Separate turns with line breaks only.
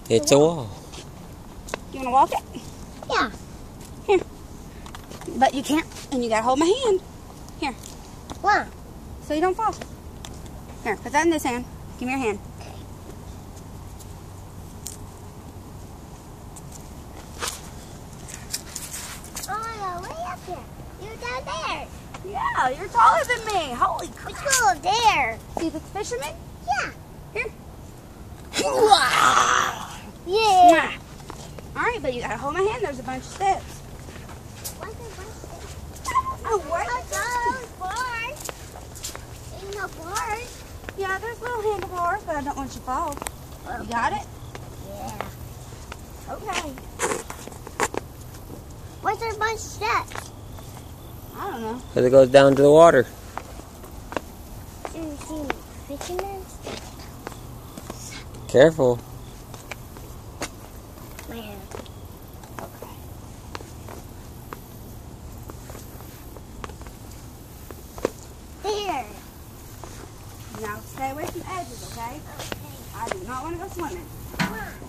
It's a wall.
You want to walk it?
Yeah.
Here. But you can't, and you got to hold my hand. Here.
Why?
So you don't fall. Here, put that in this hand. Give me your hand.
Oh, way up here. You're down there.
Yeah, you're taller than me. Holy crap.
Let's go there.
See the fisherman?
Yeah.
Here.
Yeah.
All right, but you got to hold my hand. There's a bunch of steps.
What's the bus?
I don't know where you
Oh, bars. Ain't no bars.
Yeah, there's little handlebars, but I don't want you to fall. You got it?
Yeah.
Okay.
What's there a bunch of steps?
I don't know.
Because it goes down to the water.
Do you see fishermen?
Careful.
Man.
Okay.
There.
Now stay away from the edges, okay?
Okay.
I do not want to go swimming.
Come on.